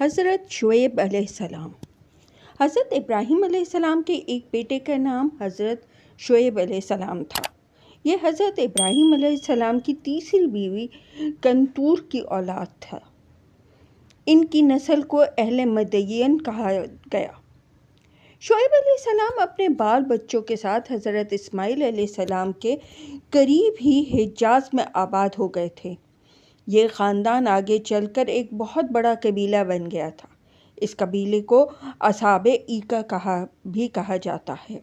حضرت شعیب علیہ السلام۔ حضرت ابراہیم علیہ السلام کے ایک بیٹے کا نام حضرت شعیب علیہ السلام تھا۔ یہ حضرت ابراہیم علیہ السلام کی تیسری بیوی کنتور کی اولاد تھا۔ ان کی نسل کو اہل مدین کہا گیا۔ شعیب علیہ السلام اپنے بال بچوں کے ساتھ حضرت اسماعیل علیہ السلام کے قریب ہی حجاز میں آباد ہو گئے تھے۔ یہ خاندان آگے چل کر ایک بہت بڑا قبیلہ بن گیا تھا۔ اس قبیلے کو اصحاب ایکا بھی کہا جاتا ہے۔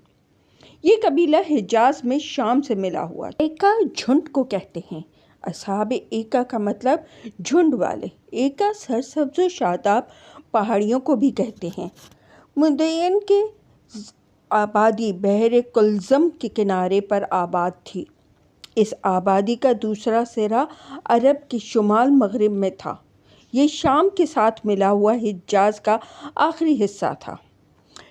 یہ قبیلہ حجاز میں شام سے ملا ہوا تھا۔ ایکا جھنڈ کو کہتے ہیں۔ اصحاب ایکا کا مطلب جھنڈ والے۔ ایکا سرسبز و شاداب پہاڑیوں کو بھی کہتے ہیں۔ مدین کی آبادی بحر کلزم کے کنارے پر آباد تھی۔ اس آبادی کا دوسرا سرا عرب کے شمال مغرب میں تھا۔ یہ شام کے ساتھ ملا ہوا حجاز کا آخری حصہ تھا۔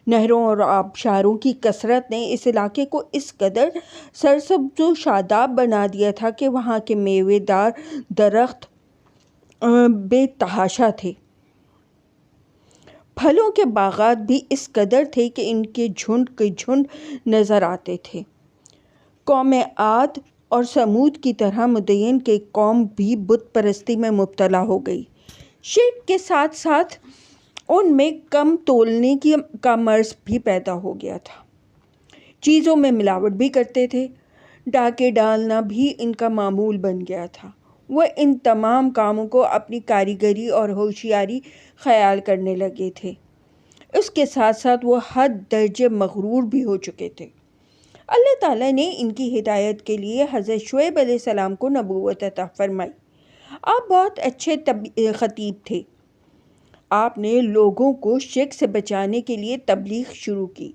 نہروں اور آبشاروں کی کثرت نے اس علاقے کو اس قدر سرسبز و شاداب بنا دیا تھا کہ وہاں کے میوے دار درخت بے تحاشا تھے۔ پھلوں کے باغات بھی اس قدر تھے کہ ان کے جھنڈ نظر آتے تھے۔ قوم عاد اور سمود کی طرح مدین کی قوم بھی بت پرستی میں مبتلا ہو گئی۔ شرک کے ساتھ ساتھ ان میں کم تولنے کا مرض بھی پیدا ہو گیا تھا۔ چیزوں میں ملاوٹ بھی کرتے تھے۔ ڈاکے ڈالنا بھی ان کا معمول بن گیا تھا۔ وہ ان تمام کاموں کو اپنی کاریگری اور ہوشیاری خیال کرنے لگے تھے۔ اس کے ساتھ ساتھ وہ حد درجے مغرور بھی ہو چکے تھے۔ اللہ تعالیٰ نے ان کی ہدایت کے لیے حضرت شعیب علیہ السلام کو نبوت عطا فرمائی۔ آپ بہت اچھے خطیب تھے۔ آپ نے لوگوں کو شرک سے بچانے کے لیے تبلیغ شروع کی،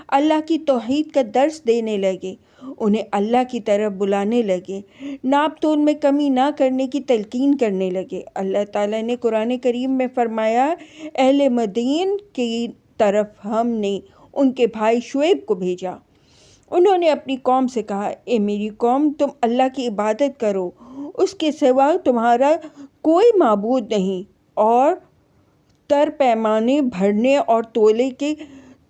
اللہ کی توحید کا درس دینے لگے، انہیں اللہ کی طرف بلانے لگے، ناپ تول میں کمی نہ کرنے کی تلقین کرنے لگے۔ اللہ تعالیٰ نے قرآن کریم میں فرمایا، اہل مدین کی طرف ہم نے ان کے بھائی شعیب کو بھیجا۔ انہوں نے اپنی قوم سے کہا، اے میری قوم، تم اللہ کی عبادت کرو، اس کے سوا تمہارا کوئی معبود نہیں، اور تر پیمانے بھرنے اور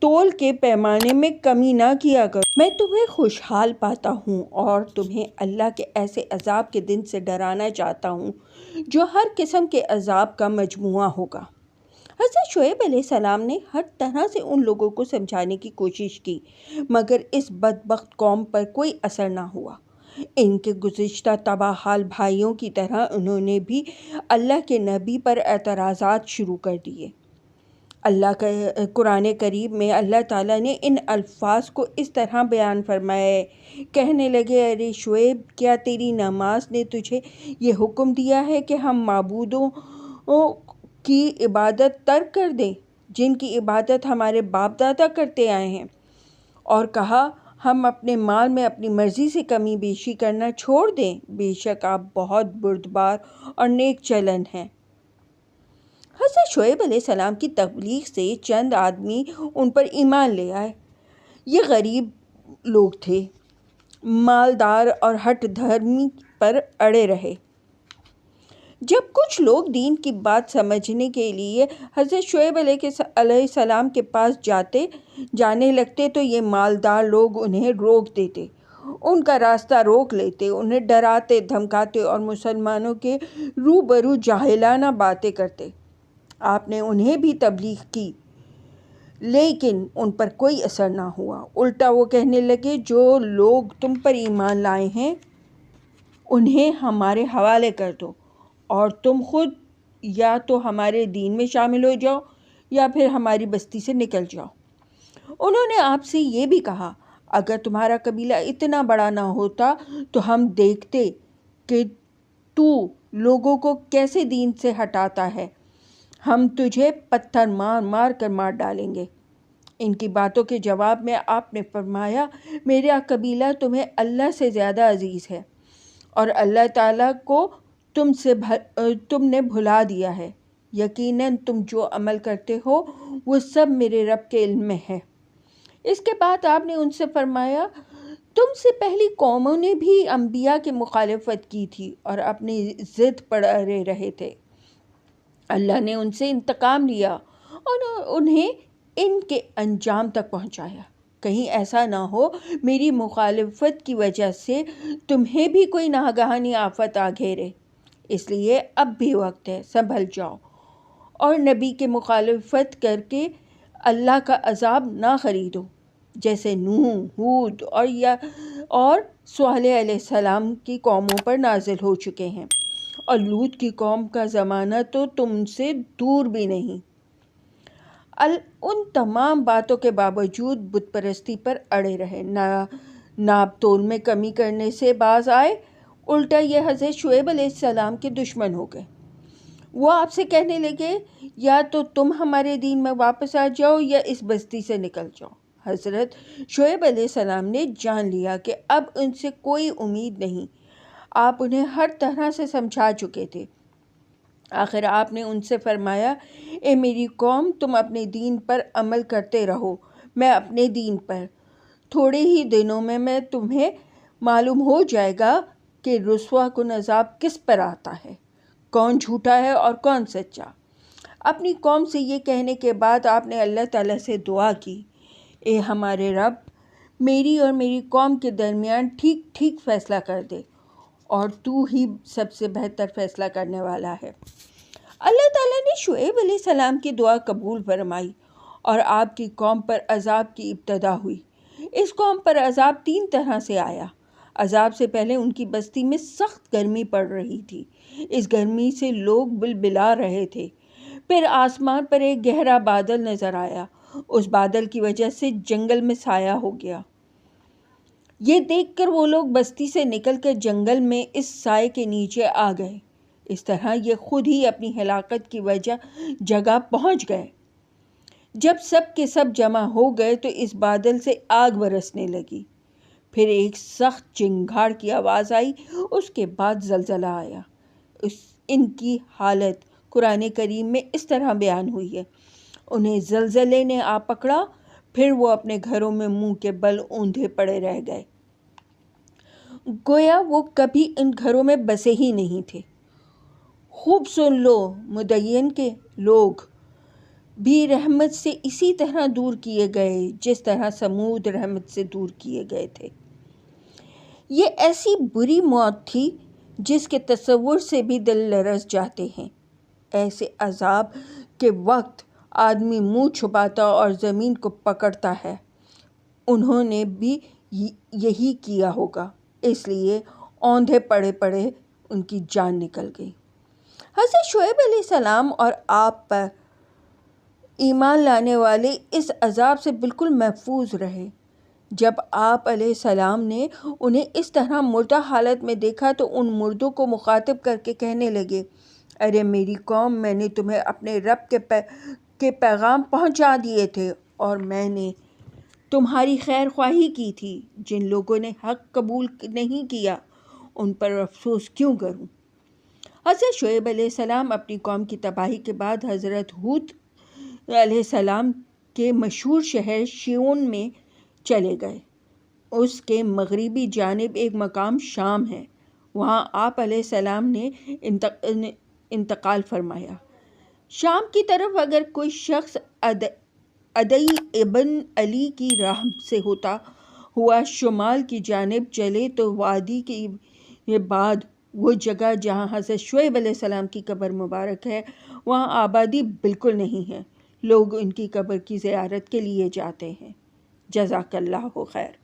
تول کے پیمانے میں کمی نہ کیا کرو۔ میں تمہیں خوشحال پاتا ہوں اور تمہیں اللہ کے ایسے عذاب کے دن سے ڈرانا چاہتا ہوں جو ہر قسم کے عذاب کا مجموعہ ہوگا۔ حضرت شعیب علیہ السلام نے ہر طرح سے ان لوگوں کو سمجھانے کی کوشش کی، مگر اس بدبخت قوم پر کوئی اثر نہ ہوا۔ ان کے گزشتہ تباہ حال بھائیوں کی طرح انہوں نے بھی اللہ کے نبی پر اعتراضات شروع کر دیے۔ اللہ کا قرآن کریم میں اللہ تعالیٰ نے ان الفاظ کو اس طرح بیان فرمایا ہے، کہنے لگے، ارے شعیب، کیا تیری نماز نے تجھے یہ حکم دیا ہے کہ ہم معبودوں کی عبادت ترک کر دیں جن کی عبادت ہمارے باپ دادا کرتے آئے ہیں، اور کہا ہم اپنے مال میں اپنی مرضی سے کمی بیشی کرنا چھوڑ دیں؟ بے شک آپ بہت بردبار اور نیک چلن ہیں۔ حضرت شعیب علیہ السلام کی تبلیغ سے چند آدمی ان پر ایمان لے آئے۔ یہ غریب لوگ تھے، مالدار اور ہٹ دھرمی پر اڑے رہے۔ جب کچھ لوگ دین کی بات سمجھنے کے لیے حضرت شعیب علیہ السلام کے پاس جانے لگتے تو یہ مالدار لوگ انہیں روک دیتے، ان کا راستہ روک لیتے، انہیں ڈراتے دھمکاتے اور مسلمانوں کے روبرو جاہلانہ باتیں کرتے۔ آپ نے انہیں بھی تبلیغ کی، لیکن ان پر کوئی اثر نہ ہوا۔ الٹا وہ کہنے لگے، جو لوگ تم پر ایمان لائے ہیں انہیں ہمارے حوالے کر دو، اور تم خود یا تو ہمارے دین میں شامل ہو جاؤ یا پھر ہماری بستی سے نکل جاؤ۔ انہوں نے آپ سے یہ بھی کہا، اگر تمہارا قبیلہ اتنا بڑا نہ ہوتا تو ہم دیکھتے کہ تو لوگوں کو کیسے دین سے ہٹاتا ہے، ہم تجھے پتھر مار مار کر مار ڈالیں گے۔ ان کی باتوں کے جواب میں آپ نے فرمایا، میرا قبیلہ تمہیں اللہ سے زیادہ عزیز ہے، اور اللہ تعالیٰ کو تم نے بھلا دیا ہے۔ یقیناً تم جو عمل کرتے ہو وہ سب میرے رب کے علم میں ہے۔ اس کے بعد آپ نے ان سے فرمایا، تم سے پہلی قوموں نے بھی انبیاء کی مخالفت کی تھی اور اپنی ضد پر اڑے رہے تھے۔ اللہ نے ان سے انتقام لیا اور انہیں ان کے انجام تک پہنچایا۔ کہیں ایسا نہ ہو میری مخالفت کی وجہ سے تمہیں بھی کوئی ناگہانی آفت آ گھیرے۔ اس لیے اب بھی وقت ہے، سنبھل جاؤ اور نبی کی مخالفت کر کے اللہ کا عذاب نہ خریدو، جیسے نوح، ہود اور صالح علیہ السلام کی قوموں پر نازل ہو چکے ہیں، اور لوط کی قوم کا زمانہ تو تم سے دور بھی نہیں۔ ان تمام باتوں کے باوجود بت پرستی پر اڑے رہے، ناپ تول میں کمی کرنے سے باز آئے، الٹا یہ حضرت شعیب علیہ السلام کے دشمن ہو گئے۔ وہ آپ سے کہنے لگے، یا تو تم ہمارے دین میں واپس آ جاؤ یا اس بستی سے نکل جاؤ۔ حضرت شعیب علیہ السلام نے جان لیا کہ اب ان سے کوئی امید نہیں۔ آپ انہیں ہر طرح سے سمجھا چکے تھے۔ آخر آپ نے ان سے فرمایا، اے میری قوم، تم اپنے دین پر عمل کرتے رہو، میں اپنے دین پر۔ تھوڑے ہی دنوں میں تمہیں معلوم ہو جائے گا کہ رسوا کن عذاب کس پر آتا ہے، کون جھوٹا ہے اور کون سچا۔ اپنی قوم سے یہ کہنے کے بعد آپ نے اللہ تعالیٰ سے دعا کی، اے ہمارے رب، میری اور میری قوم کے درمیان ٹھیک ٹھیک فیصلہ کر دے، اور تو ہی سب سے بہتر فیصلہ کرنے والا ہے۔ اللہ تعالیٰ نے شعیب علیہ السلام کی دعا قبول فرمائی اور آپ کی قوم پر عذاب کی ابتدا ہوئی۔ اس قوم پر عذاب 3 طرح سے آیا۔ عذاب سے پہلے ان کی بستی میں سخت گرمی پڑ رہی تھی، اس گرمی سے لوگ بلبلا رہے تھے۔ پھر آسمان پر ایک گہرا بادل نظر آیا، اس بادل کی وجہ سے جنگل میں سایہ ہو گیا۔ یہ دیکھ کر وہ لوگ بستی سے نکل کر جنگل میں اس سائے کے نیچے آ گئے۔ اس طرح یہ خود ہی اپنی ہلاکت کی جگہ پہنچ گئے۔ جب سب کے سب جمع ہو گئے تو اس بادل سے آگ برسنے لگی، پھر ایک سخت چنگھاڑ کی آواز آئی، اس کے بعد زلزلہ آیا۔ ان کی حالت قرآن کریم میں اس طرح بیان ہوئی ہے، انہیں زلزلے نے آ پکڑا، پھر وہ اپنے گھروں میں منہ کے بل اوندھے پڑے رہ گئے، گویا وہ کبھی ان گھروں میں بسے ہی نہیں تھے۔ خوب سن لو، مدین کے لوگ بھی رحمت سے اسی طرح دور کیے گئے جس طرح سمود رحمت سے دور کیے گئے تھے۔ یہ ایسی بری موت تھی جس کے تصور سے بھی دل لرز جاتے ہیں۔ ایسے عذاب کے وقت آدمی منہ چھپاتا اور زمین کو پکڑتا ہے۔ انہوں نے بھی یہی کیا ہوگا، اس لیے اوندھے پڑے پڑے ان کی جان نکل گئی۔ حضرت شعیب علیہ السلام اور آپ پر ایمان لانے والے اس عذاب سے بالکل محفوظ رہے۔ جب آپ علیہ السلام نے انہیں اس طرح مردہ حالت میں دیکھا تو ان مردوں کو مخاطب کر کے کہنے لگے، ارے میری قوم، میں نے تمہیں اپنے رب کے پیغام پہنچا دیے تھے، اور میں نے تمہاری خیر خواہی کی تھی۔ جن لوگوں نے حق قبول نہیں کیا ان پر افسوس کیوں کروں۔ حضرت شعیب علیہ السلام اپنی قوم کی تباہی کے بعد حضرت ہود علیہ السلام کے مشہور شہر شیعون میں چلے گئے۔ اس کے مغربی جانب ایک مقام شام ہے، وہاں آپ علیہ السلام نے انتقال فرمایا۔ شام کی طرف اگر کوئی شخص عدی ابن علی کی راہ سے ہوتا ہوا شمال کی جانب چلے تو وادی کے بعد وہ جگہ جہاں حضرت شعیب علیہ السلام کی قبر مبارک ہے، وہاں آبادی بالکل نہیں ہے، لوگ ان کی قبر کی زیارت کے لیے جاتے ہیں۔ جزاک اللہ خیر۔